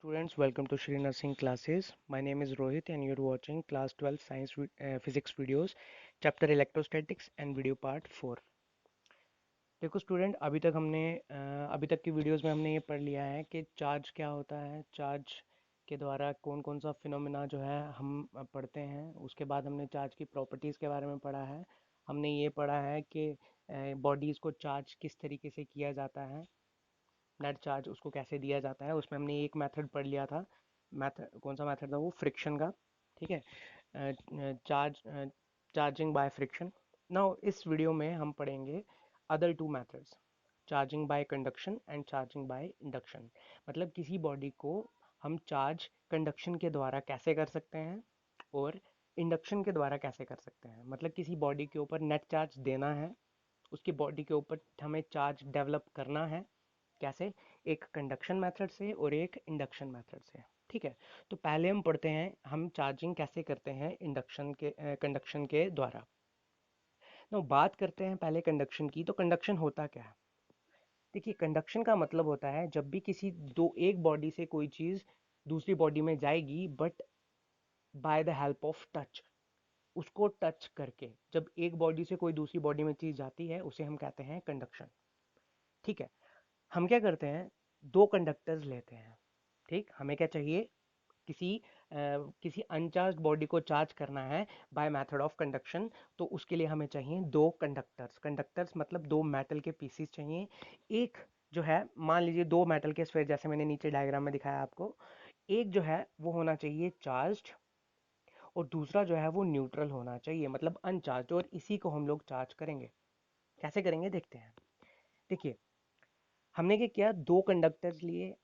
Students, welcome to Shri Nursing classes. My name is Rohit and you're watching class 12 science physics videos, chapter electrostatics and video part 4. देखो student, अभी तक की videos में हमने ये पढ़ लिया है कि चार्ज क्या होता है, चार्ज के द्वारा कौन कौन सा फिनोमेना जो है हम पढ़ते हैं। उसके बाद हमने चार्ज की प्रॉपर्टीज़ के बारे में पढ़ा है। हमने ये पढ़ा है कि बॉडीज़ को चार्ज किस तरीके से किया जाता है, नेट चार्ज उसको कैसे दिया जाता है। उसमें हमने एक मेथड पढ़ लिया था। मेथड कौन सा मेथड था? वो फ्रिक्शन का। ठीक है, charge charging by friction. Now इस वीडियो में हम पढ़ेंगे other two methods, charging by conduction and charging by induction. मतलब किसी बॉडी को हम चार्ज कंडक्शन के द्वारा कैसे कर सकते हैं और इंडक्शन के द्वारा कैसे कर सकते हैं। मतलब किसी बॉडी के ऊपर नेट चार्ज देना है, उसकी बॉडी के ऊपर हमें चार्ज डेवलप करना है। कैसे? एक कंडक्शन मेथड से और एक इंडक्शन मेथड से। ठीक है, तो पहले हम पढ़ते हैं हम चार्जिंग कैसे करते हैं इंडक्शन के कंडक्शन के द्वारा। तो बात करते हैं पहले कंडक्शन की। तो कंडक्शन होता क्या है? देखिए, कंडक्शन का मतलब होता है जब भी किसी एक बॉडी से कोई चीज़ दूसरी बॉडी में जाएगी, but by the help of touch, उसको टच करके जब एक बॉडी से कोई दूसरी बॉडी में चीज़ जाती है उसे हम कहते हैं कंडक्शन। ठीक है, हम क्या करते हैं, दो कंडक्टर्स लेते हैं। ठीक, हमें क्या चाहिए, किसी अनचार्ज बॉडी को चार्ज करना है बाय मेथड ऑफ कंडक्शन। तो उसके लिए हमें चाहिए दो कंडक्टर्स। कंडक्टर्स मतलब दो मेटल के पीसीस चाहिए। एक जो है, मान लीजिए दो मेटल के स्फीयर, जैसे मैंने नीचे डायग्राम में दिखाया आपको। एक जो है वो होना चाहिए चार्ज्ड और दूसरा जो है वो न्यूट्रल होना चाहिए, मतलब अनचार्ज। और इसी को हम लोग चार्ज करेंगे। कैसे करेंगे देखते हैं। देखिए, हमने क्या किया, दो कंडक्टर्स लिए।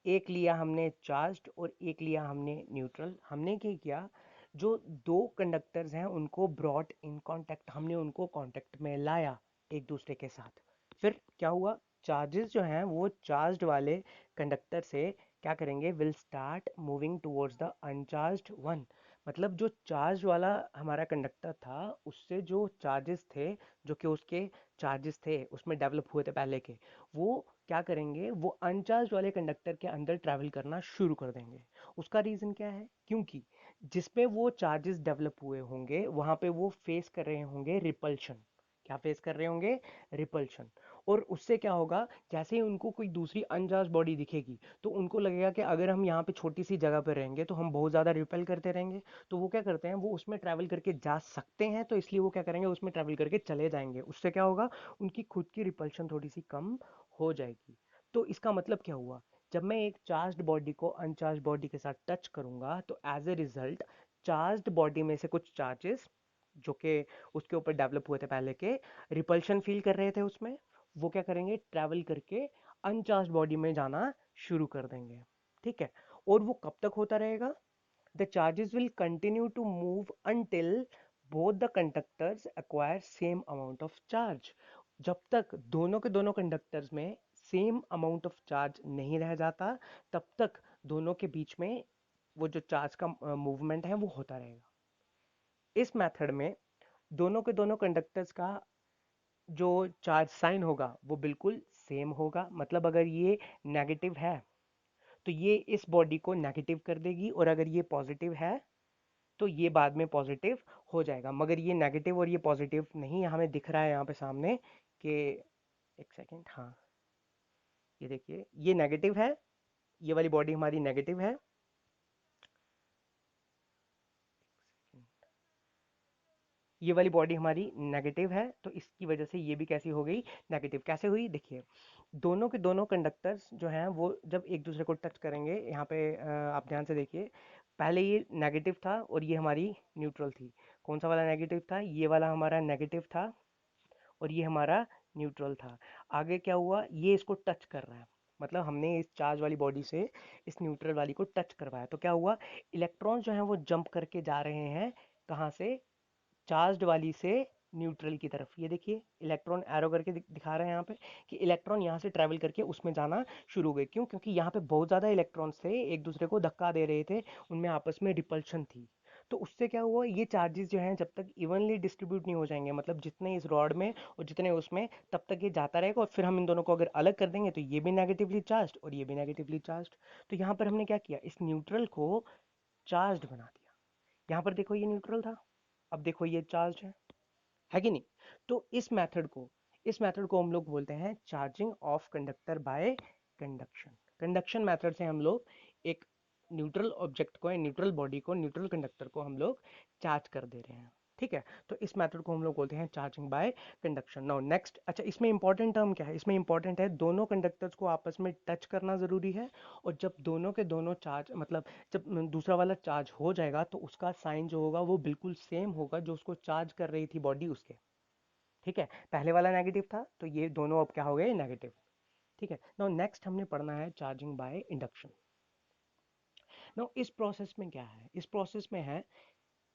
एक लिया हमने चार्ज्ड और एक लिया हमने न्यूट्रल। हमने क्या किया, जो दो कंडक्टर्स हैं उनको ब्रॉट इन कांटेक्ट, हमने उनको कांटेक्ट में लाया एक दूसरे के साथ। फिर क्या हुआ, चार्जेस जो हैं वो चार्ज्ड वाले कंडक्टर से क्या करेंगे, will start moving towards the uncharged one. मतलब जो चार्ज वाला हमारा कंडक्टर था उससे जो चार्जेस थे, जो कि उसके चार्जेस थे उसमें डेवलप हुए थे पहले के, वो क्या करेंगे, वो अनचार्ज वाले कंडक्टर के अंदर ट्रैवल करना शुरू कर देंगे। उसका रीज़न क्या है? क्योंकि जिसपे वो चार्जेस डेवलप हुए होंगे वहाँ पे वो फेस कर रहे होंगे रिपल्शन। क्या फेस कर रहे होंगे? रिपल्शन। और उससे क्या होगा, जैसे ही उनको कोई दूसरी अनचार्ज बॉडी दिखेगी तो उनको लगेगा कि अगर हम यहाँ पे छोटी सी जगह पर रहेंगे तो हम बहुत ज़्यादा रिपेल करते रहेंगे। तो वो क्या करते हैं, वो उसमें ट्रैवल करके जा सकते हैं, तो इसलिए वो क्या करेंगे, उसमें ट्रैवल करके चले जाएंगे। उससे क्या होगा, उनकी खुद की रिपल्शन थोड़ी सी कम हो जाएगी। तो इसका मतलब क्या हुआ, जब मैं एक चार्ज्ड बॉडी को अनचार्ज बॉडी के साथ टच करूंगा तो as a result charged body में से कुछ चार्जेस जो कि उसके ऊपर डेवलप हुए थे पहले के, रिपल्शन फील कर रहे थे उसमें, वो क्या करेंगे, ट्रैवल करके अनचार्ज बॉडी में जाना शुरू कर देंगे। ठीक है, और वो कब तक होता रहेगा? The charges will continue to move until both the conductors acquire same amount of charge. जब तक दोनों के दोनों कंडक्टर्स में सेम अमाउंट ऑफ चार्ज नहीं रह जाता, तब तक दोनों के बीच में वो जो चार्ज का मूवमेंट है वो होता रहेगा। इस मेथड में दोनों के दोनों कंडक्टर्स का जो चार्ज साइन होगा वो बिल्कुल सेम होगा। मतलब अगर ये नेगेटिव है तो ये इस बॉडी को नेगेटिव कर देगी, और अगर ये पॉजिटिव है तो ये बाद में पॉजिटिव हो जाएगा। मगर ये नेगेटिव और ये पॉजिटिव नहीं, हमें दिख रहा है यहाँ पे सामने कि, एक सेकेंड, हाँ, ये देखिए ये नेगेटिव है, ये वाली बॉडी हमारी नेगेटिव है। ये वाली बॉडी हमारी नेगेटिव है, तो इसकी वजह से ये भी कैसी हो गई, नेगेटिव। कैसे हुई, देखिए, दोनों के दोनों कंडक्टर्स जो हैं वो जब एक दूसरे को टच करेंगे, यहाँ पे आप ध्यान से देखिए, पहले ये नेगेटिव था और ये हमारी न्यूट्रल थी। कौन सा वाला नेगेटिव था? ये वाला हमारा नेगेटिव था और ये हमारा न्यूट्रल था। आगे क्या हुआ, ये इसको टच कर रहा है, मतलब हमने इस चार्ज वाली बॉडी से इस न्यूट्रल वाली को टच करवाया, तो क्या हुआ, इलेक्ट्रॉन्स जो हैं वो जंप करके जा रहे हैं, कहाँ से, चार्ज्ड वाली से न्यूट्रल की तरफ। ये देखिए इलेक्ट्रॉन एरो करके दिखा रहे हैं यहाँ पे कि इलेक्ट्रॉन यहाँ से ट्रैवल करके उसमें जाना शुरू हो गए। क्यों? क्योंकि यहाँ पे बहुत ज़्यादा इलेक्ट्रॉन्स थे, एक दूसरे को धक्का दे रहे थे, उनमें आपस में रिपल्शन थी। तो उससे क्या हुआ, ये चार्जेस जो हैं जब तक इवनली डिस्ट्रीब्यूट नहीं हो जाएंगे, मतलब जितने इस रॉड में और जितने उसमें, तब तक ये जाता रहेगा, और फिर हम इन दोनों को अगर अलग कर देंगे तो ये भी नेगेटिवली चार्ज और ये भी नेगेटिवली चार्ज। तो यहाँ पर हमने क्या किया, इस न्यूट्रल को चार्ज बना दिया। यहाँ पर देखो ये न्यूट्रल था, अब देखो ये चार्ज है कि नहीं। तो इस मेथड को हम लोग बोलते हैं charging of conductor bye conduction. Conduction method से हम लोग एक न्यूट्रल ऑब्जेक्ट को, न्यूट्रल बॉडी को, न्यूट्रल कंडक्टर को हम लोग चार्ज कर दे रहे हैं। ठीक है, तो इस मेथड को हम लोग बोलते हैं charging by conduction. Now next, अच्छा इसमें इंपॉर्टेंट टर्म क्या है, इसमें इंपॉर्टेंट है दोनों कंडक्टर्स को आपस में टच करना जरूरी है। और जब दोनों के दोनों चार्ज, मतलब जब दूसरा वाला चार्ज हो जाएगा तो उसका साइन जो होगा वो बिल्कुल सेम होगा जो उसको चार्ज कर रही थी बॉडी उसके। ठीक है, पहले वाला नेगेटिव था तो ये दोनों अब क्या हो गए, नेगेटिव। ठीक है, नाउ नेक्स्ट हमने पढ़ना है चार्जिंग बाय इंडक्शन। नाउ इस प्रोसेस में क्या है, इस प्रोसेस में है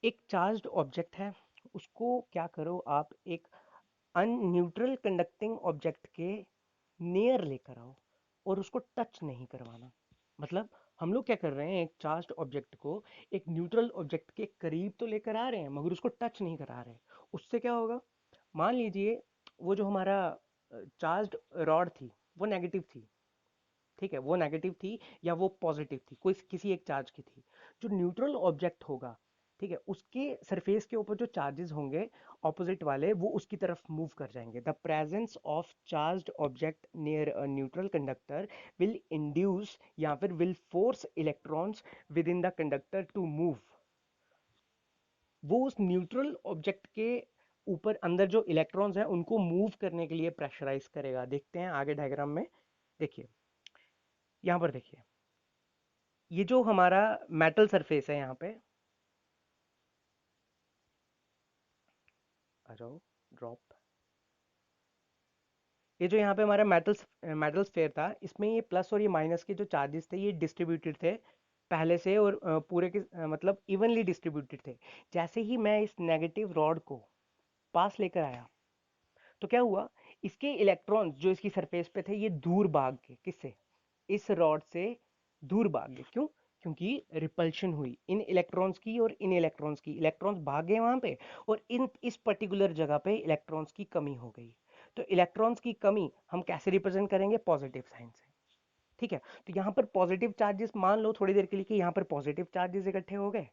एक चार्ज्ड ऑब्जेक्ट है, उसको क्या करो आप एक अनन्यूट्रल कंडक्टिंग ऑब्जेक्ट के नियर लेकर आओ और उसको टच नहीं करवाना। मतलब हम लोग क्या कर रहे हैं, एक चार्ज्ड ऑब्जेक्ट को एक न्यूट्रल ऑब्जेक्ट के करीब तो लेकर आ रहे हैं मगर उसको टच नहीं करा रहे। उससे क्या होगा, मान लीजिए वो जो हमारा चार्ज्ड रॉड थी वो नेगेटिव थी। ठीक है, वो नेगेटिव थी या वो पॉजिटिव थी, कोई किसी एक चार्ज की थी। जो न्यूट्रल ऑब्जेक्ट होगा, ठीक है, उसके सरफेस के ऊपर जो चार्जेस होंगे ऑपोजिट वाले, वो उसकी तरफ मूव कर जाएंगे। The presence of charged object near a neutral conductor will induce या फिर will force electrons within the conductor to move. वो उस न्यूट्रल ऑब्जेक्ट के ऊपर अंदर जो इलेक्ट्रॉन्स हैं उनको मूव करने के लिए प्रेशराइज करेगा। देखते हैं आगे डायग्राम में, देखिए यहाँ पर देखिए, ये जो हमारा मेटल सरफेस है यहाँ पे, आ जाओ ड्रॉप, ये जो यहाँ पे हमारा मेटल स्फेयर था, इसमें ये प्लस और ये माइनस के जो चार्जेस थे ये डिस्ट्रीब्यूटेड थे पहले से, और पूरे के मतलब इवनली डिस्ट्रीब्यूटेड थे। जैसे ही मैं इस नेगेटिव रॉड को पास लेकर आया तो क्या हुआ, इसके इलेक्ट्रॉन्स जो इसकी सरफेस पे थे ये दूर भाग गए, किससे, इस रॉड से दूर भाग गए। क्यों, क्योंकि रिपल्शन हुई इन इलेक्ट्रॉन्स की और इन इलेक्ट्रॉन्स की, इलेक्ट्रॉन्स भाग गए वहां पे, और इस पर्टिकुलर जगह पे इलेक्ट्रॉन्स की कमी हो गई। तो इलेक्ट्रॉन्स की कमी हम कैसे रिप्रेजेंट करेंगे, पॉजिटिव साइन से। ठीक है, तो यहाँ पर पॉजिटिव चार्जेस, मान लो थोड़ी देर के लिए कि यहाँ पर पॉजिटिव चार्जेस इकट्ठे हो गए,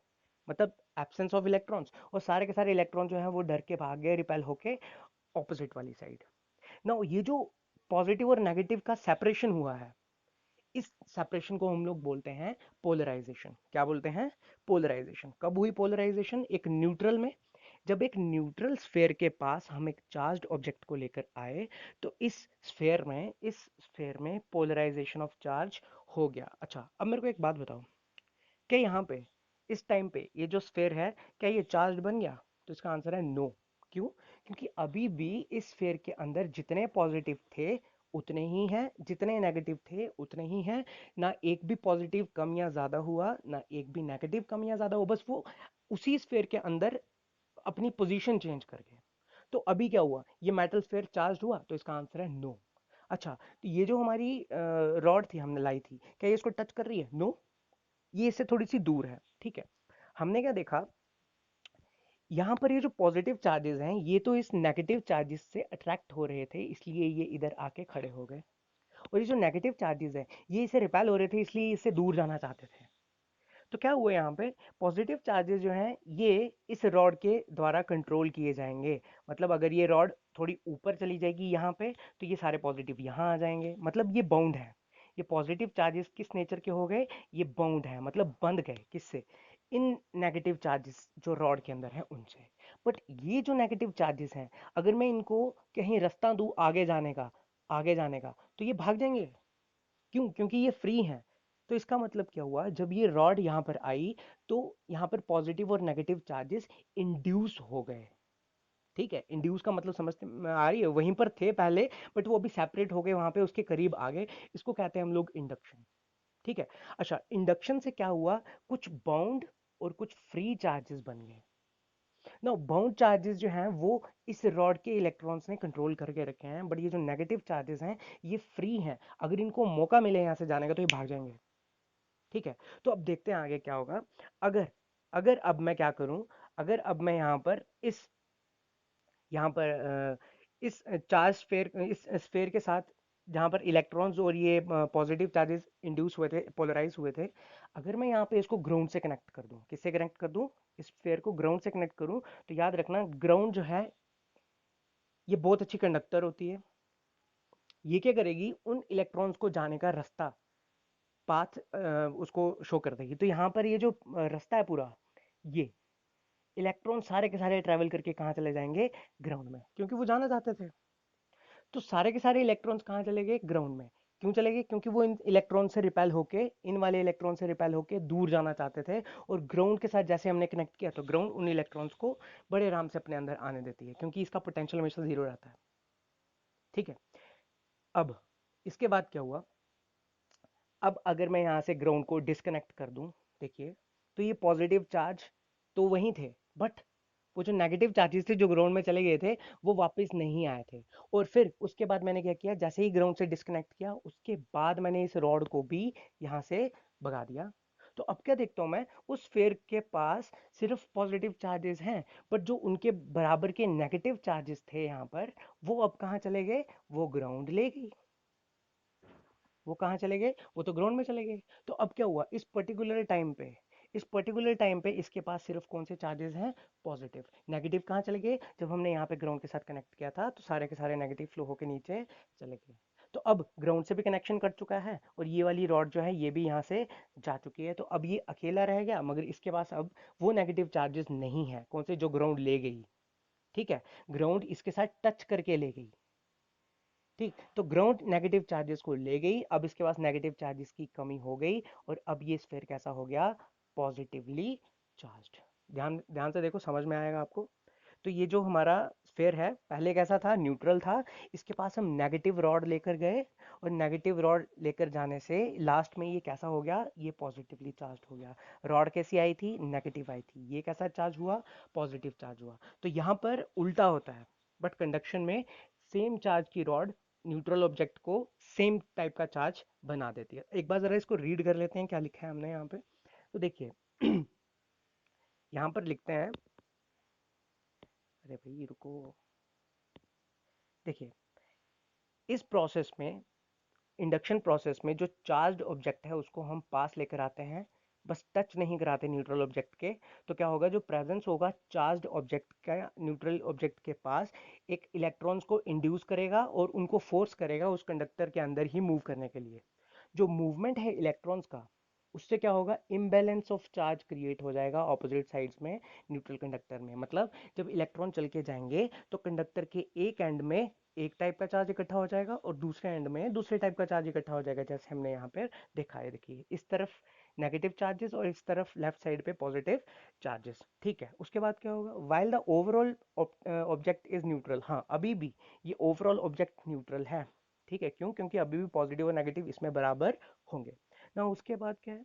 मतलब एब्सेंस ऑफ इलेक्ट्रॉन्स, और सारे के सारे इलेक्ट्रॉन जो है वो डर के भाग गए, रिपेल होके ऑपोजिट वाली साइड। ना ये जो पॉजिटिव और नेगेटिव का सेपरेशन हुआ है, इस सेपरेशन को हम लोग बोलते हैं पोलराइजेशन। क्या बोलते हैं, पोलराइजेशन। कब हुई पोलराइजेशन, एक न्यूट्रल में। जब एक न्यूट्रल स्फेयर के पास हम एक चार्ज्ड ऑब्जेक्ट को लेकर आए तो इस स्फेयर में पोलराइजेशन ऑफ चार्ज हो गया। अच्छा अब मेरे को एक बात बताओ, क्या यहाँ पे इस टाइम पे ये जो स्फेयर है क्या ये चार्ज बन गया, तो इसका आंसर है नो। क्यों, क्योंकि अभी भी इस स्फेयर के अंदर जितने पॉजिटिव थे उतने ही हैं, जितने नेगेटिव थे उतने ही हैं। ना एक भी पॉजिटिव कम या ज्यादा हुआ, ना एक भी नेगेटिव कम या ज्यादा हुआ, बस वो उसी स्फेयर के अंदर अपनी पोजीशन चेंज कर गए। तो अभी क्या हुआ, ये मेटल स्फेयर चार्ज हुआ, तो इसका आंसर है नो। अच्छा, तो ये जो हमारी रॉड थी हमने लाई थी, क्या ये इसको टच कर रही है, नो, ये इससे थोड़ी सी दूर है। ठीक है, हमने क्या देखा, यहाँ पर ये जो पॉजिटिव चार्जेस हैं ये तो इस नेगेटिव चार्जेस से अट्रैक्ट हो रहे थे, इसलिए ये इधर आके खड़े हो गए। और ये जो नेगेटिव चार्जेस हैं ये इसे रिपेल हो रहे थे, इसलिए इससे दूर जाना चाहते थे। तो क्या हुआ यहाँ पे, पॉजिटिव चार्जेस जो हैं ये इस रॉड के द्वारा कंट्रोल किए जाएंगे। मतलब अगर ये रॉड थोड़ी ऊपर चली जाएगी यहाँ पे तो ये सारे पॉजिटिव यहाँ आ जाएंगे, मतलब ये बाउंड है। ये पॉजिटिव चार्जेस किस नेचर के हो गए, ये बाउंड है, मतलब बंध गए, किससे, इन नेगेटिव चार्जेस जो रॉड के अंदर है उनसे। बट ये जो नेगेटिव चार्जेस हैं, अगर मैं इनको कहीं रास्ता दूं आगे जाने का तो ये भाग जाएंगे। क्यों, क्योंकि ये फ्री हैं। तो इसका मतलब क्या हुआ, जब ये रॉड यहाँ पर आई तो यहाँ पर पॉजिटिव और नेगेटिव चार्जेस इंड्यूस हो गए। ठीक है, इंड्यूस का मतलब समझते में आ रही है, वहीं पर थे पहले बट वो अभी सेपरेट हो गए, वहां पे उसके करीब आ गए। इसको कहते हैं हम लोग इंडक्शन। ठीक है, अच्छा इंडक्शन से क्या हुआ, कुछ बाउंड और कुछ फ्री चार्जेस बन गए ना। बाउंड चार्जेस जो हैं वो इस रॉड के इलेक्ट्रॉन्स ने कंट्रोल करके रखे हैं, बट ये जो नेगेटिव चार्जेस हैं ये फ्री हैं, अगर इनको मौका मिले यहाँ से जाने का तो ये भाग जाएंगे। ठीक है, तो अब देखते हैं आगे क्या होगा। अगर अगर अब मैं क्या करूं, अगर अब मैं यहाँ पर इस चार्ज स्फेयर, इस स्फेयर के साथ जहाँ पर इलेक्ट्रॉन्स और ये पॉजिटिव चार्जेस इंड्यूस हुए थे, पोलराइज हुए थे, अगर मैं यहाँ पे इसको ग्राउंड से कनेक्ट कर दूं, किससे कनेक्ट कर दूं, इस स्फेयर को ग्राउंड से कनेक्ट करूं, तो याद रखना ग्राउंड जो है ये बहुत अच्छी कंडक्टर होती है। ये क्या करेगी, उन इलेक्ट्रॉन्स को जाने का रास्ता, पाथ उसको शो कर देगी। तो यहाँ पर ये जो रास्ता है पूरा, ये इलेक्ट्रॉन सारे के सारे ट्रैवल करके कहाँ चले जाएंगे, ग्राउंड में, क्योंकि वो जाना चाहते थे। तो सारे के सारे इलेक्ट्रॉन्स कहाँ चले गए, ग्राउंड में। क्यों चले गए, क्योंकि वो इन इलेक्ट्रॉन से रिपेल होके, इन वाले इलेक्ट्रॉन से रिपेल होके दूर जाना चाहते थे। और ग्राउंड के साथ जैसे हमने कनेक्ट किया, तो ग्राउंड उन इलेक्ट्रॉन्स को बड़े आराम से अपने अंदर आने देती है, क्योंकि इसका पोटेंशियल हमेशा जीरो रहता है। ठीक है। अब इसके बाद क्या हुआ, अब अगर मैं यहाँ से ग्राउंड को डिस्कनेक्ट कर दूं, देखिए, तो ये पॉजिटिव चार्ज तो वहीं थे, बट वो जो नेगेटिव चार्जेस थे जो ग्राउंड में चले गए थे, वो वापस नहीं आए थे। और फिर उसके बाद मैंने क्या किया, जैसे ही ग्राउंड से डिस्कनेक्ट किया, उसके बाद मैंने इस रॉड को भी यहाँ से भगा दिया। तो अब क्या देखता हूँ मैं, उस स्फीयर के पास सिर्फ पॉजिटिव चार्जेस हैं, बट जो उनके बराबर के नेगेटिव चार्जेस थे यहाँ पर, वो अब कहाँ चले गए, वो ग्राउंड ले गई। वो कहाँ चले गए, वो तो ग्राउंड में चले गए। तो अब क्या हुआ, इस पर्टिकुलर टाइम पे इसके पास सिर्फ कौन से चार्जेस हैं, पॉजिटिव। नेगेटिव कहाँ चले गए, जब हमने यहाँ पे ग्राउंड के साथ कनेक्ट किया था, तो सारे के सारे नेगेटिव फ्लो होके नीचे चले गए। तो अब ग्राउंड से भी कनेक्शन कट चुका है, और ये वाली रॉड जो है ये भी यहाँ से जा चुकी है। तो अब ये अकेला रह गया, मगर इसके पास अब वो नेगेटिव चार्जेस नहीं है, कौन से, जो ग्राउंड ले गई। ठीक है, ग्राउंड इसके साथ टच करके ले गई। ठीक, तो ग्राउंड नेगेटिव चार्जेस को ले गई, अब इसके पास नेगेटिव चार्जेस की कमी हो गई, और अब ये स्फीयर कैसा हो गया, पॉजिटिवली चार्ज्ड। ध्यान ध्यान से देखो, समझ में आएगा आपको। तो ये जो हमारा स्फीयर है, पहले कैसा था, न्यूट्रल था। इसके पास हम नेगेटिव रॉड लेकर गए, और नेगेटिव रॉड लेकर जाने से लास्ट में ये कैसा हो गया, ये पॉजिटिवली चार्ज हो गया। रॉड कैसी आई थी, नेगेटिव आई थी, ये कैसा चार्ज हुआ, पॉजिटिव चार्ज हुआ। तो यहाँ पर उल्टा होता है, बट कंडक्शन में सेम चार्ज की रॉड न्यूट्रल ऑब्जेक्ट को सेम टाइप का चार्ज बना देती है। एक बार जरा इसको रीड कर लेते हैं, क्या लिखा है हमने यहाँ पे। तो देखिए यहाँ पर लिखते हैं, अरे भाई रुको, देखिए, इस प्रोसेस में, इंडक्शन प्रोसेस में, जो चार्ज्ड ऑब्जेक्ट है उसको हम पास लेकर आते हैं, बस टच नहीं कराते न्यूट्रल ऑब्जेक्ट के। तो क्या होगा, जो प्रेजेंस होगा चार्ज्ड ऑब्जेक्ट का न्यूट्रल ऑब्जेक्ट के पास, एक इलेक्ट्रॉन्स को इंड्यूस करेगा और उनको फोर्स करेगा उस कंडक्टर के अंदर ही मूव करने के लिए। जो मूवमेंट है इलेक्ट्रॉन्स का, उससे क्या होगा, इम्बैलेंस ऑफ चार्ज क्रिएट हो जाएगा ऑपोजिट साइड्स में, न्यूट्रल कंडक्टर में। मतलब जब इलेक्ट्रॉन चल के जाएंगे, तो कंडक्टर के एक एंड में एक टाइप का चार्ज इकट्ठा हो जाएगा, और दूसरे एंड में दूसरे टाइप का चार्ज इकट्ठा हो जाएगा, जैसे हमने यहाँ पर देखा है। देखिए, इस तरफ नेगेटिव चार्जेस और इस तरफ लेफ्ट साइड पे पॉजिटिव चार्जेस। ठीक है, उसके बाद क्या होगा, while the overall object is neutral. हाँ, अभी भी ये ओवरऑल ऑब्जेक्ट न्यूट्रल है। ठीक है, क्यों, क्योंकि अभी भी पॉजिटिव और नेगेटिव इसमें बराबर होंगे ना। उसके बाद क्या है,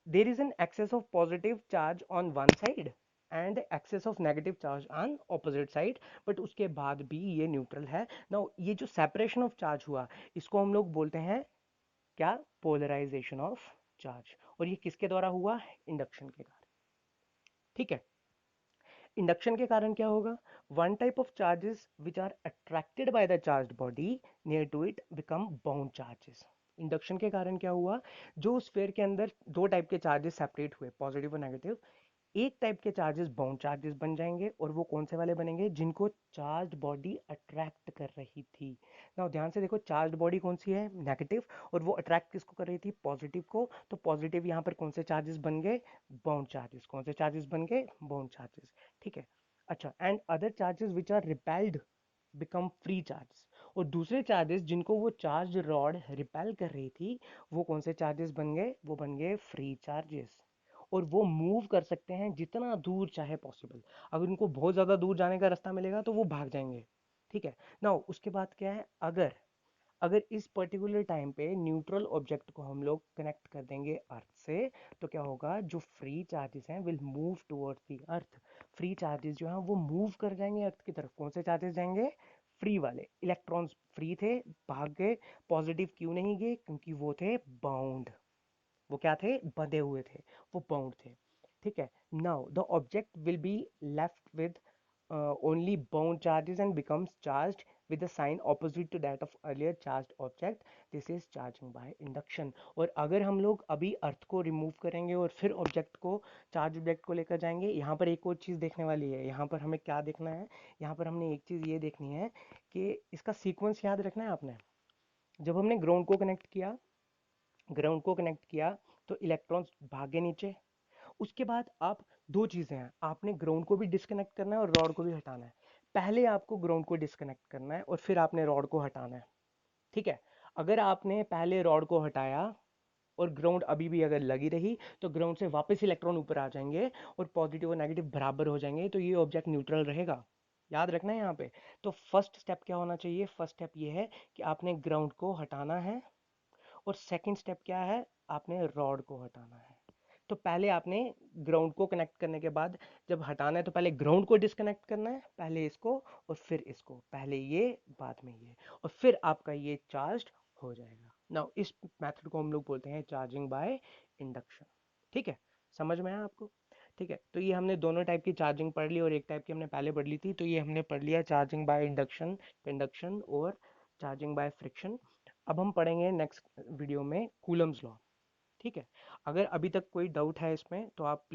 there is an excess of positive charge on one side and excess of negative charge on opposite side, but उसके बाद भी ये न्यूट्रल है ना। ये जो सेपरेशन ऑफ चार्ज हुआ, इसको हम लोग बोलते हैं क्या, पोलराइजेशन ऑफ चार्ज। और ये किसके द्वारा हुआ, इंडक्शन के कारण। ठीक है, इंडक्शन के कारण क्या होगा, one type of charges which are attracted by the charged body near to it become bound charges. Induction के कारण क्या हुआ, जो स्फीयर के अंदर दो टाइप के चार्जेस सेपरेट हुए, पॉजिटिव और नेगेटिव, एक टाइप के चार्जेस बाउंड चार्जेस बन जाएंगे, और वो कौन से वाले बनेंगे, जिनको चार्ज्ड बॉडी अट्रैक्ट कर रही थी ना। ध्यान से देखो, चार्ज्ड बॉडी कौन सी है, नेगेटिव, और वो अट्रैक्ट किसको कर रही थी, पॉजिटिव को। तो पॉजिटिव यहाँ पर कौन से चार्जेस बन गए, बाउंड चार्जेस। कौन से चार्जेस बन गए, बाउंड चार्जेस। ठीक है, अच्छा, and other charges which are repelled become free charges. और दूसरे चार्जेस जिनको वो चार्ज रॉड रिपेल कर रही थी, वो कौन से चार्जेस बन गए, वो बन गए फ्री चार्जेस। और वो मूव कर सकते हैं जितना दूर चाहे पॉसिबल। अगर उनको बहुत ज़्यादा दूर जाने का रास्ता मिलेगा तो वो भाग जाएंगे। ठीक है ना। उसके बाद क्या है, अगर अगर इस पर्टिकुलर टाइम पे न्यूट्रल ऑब्जेक्ट को हम लोग कनेक्ट कर देंगे अर्थ से, तो क्या होगा, जो फ्री चार्जेस हैं will move towards the earth. Free charges जो हैं वो मूव कर जाएंगे अर्थ की तरफ। कौन से चार्जेस जाएंगे, फ्री वाले। इलेक्ट्रॉन्स फ्री थे, भाग गए। पॉजिटिव क्यों नहीं गए, क्योंकि वो थे बाउंड। वो क्या थे, बंधे हुए थे, वो बाउंड थे, ठीक है। Now the object will be left with only bound charges and becomes charged with a sign opposite to that of earlier charged object. This is charging by induction. और अगर हम लोग अभी अर्थ को रिमूव करेंगे और फिर ऑब्जेक्ट को, चार्ज ऑब्जेक्ट को लेकर जाएंगे, यहाँ पर एक और चीज़ देखने वाली है। यहाँ पर हमें क्या देखना है, यहाँ पर हमने एक चीज़ ये देखनी है कि इसका सीक्वेंस याद रखना है आपने। जब हमने ग्राउंड को कनेक्ट किया तो इलेक्ट्रॉन्स भागे नीचे। उसके बाद आप, दो चीज़ें हैं, आपने ग्राउंड को भी डिस्कनेक्ट करना है और रॉड को भी हटाना है। पहले आपको ग्राउंड को डिस्कनेक्ट करना है और फिर आपने रॉड को हटाना है, ठीक है। अगर आपने पहले रॉड को हटाया और ग्राउंड अभी भी अगर लगी रही तो ग्राउंड से वापस इलेक्ट्रॉन ऊपर आ जाएंगे और पॉजिटिव और नेगेटिव बराबर हो जाएंगे, तो ये ऑब्जेक्ट न्यूट्रल रहेगा। याद रखना है यहाँ पे। तो फर्स्ट स्टेप क्या होना चाहिए, फर्स्ट स्टेप ये है कि आपने ग्राउंड को हटाना है, और सेकंड स्टेप क्या है, आपने रॉड को हटाना है। तो पहले आपने ग्राउंड को कनेक्ट करने के बाद जब हटाना है तो पहले ग्राउंड को डिस्कनेक्ट करना है, पहले इसको और फिर इसको, पहले ये बाद में ये, और फिर आपका ये चार्ज हो जाएगा। नाउ इस मेथड को हम लोग बोलते हैं चार्जिंग बाय इंडक्शन, ठीक है। समझ में आया आपको? ठीक है, तो ये हमने दोनों टाइप की चार्जिंग पढ़ ली और एक टाइप की हमने पहले पढ़ ली थी, तो ये हमने पढ़ लिया चार्जिंग बाय इंडक्शन, कंडक्शन और चार्जिंग बाय फ्रिक्शन। अब हम पढ़ेंगे नेक्स्ट वीडियो में कूलम्स लॉ, ठीक है। अगर अभी तक कोई डाउट है इसमें तो आप प्लीज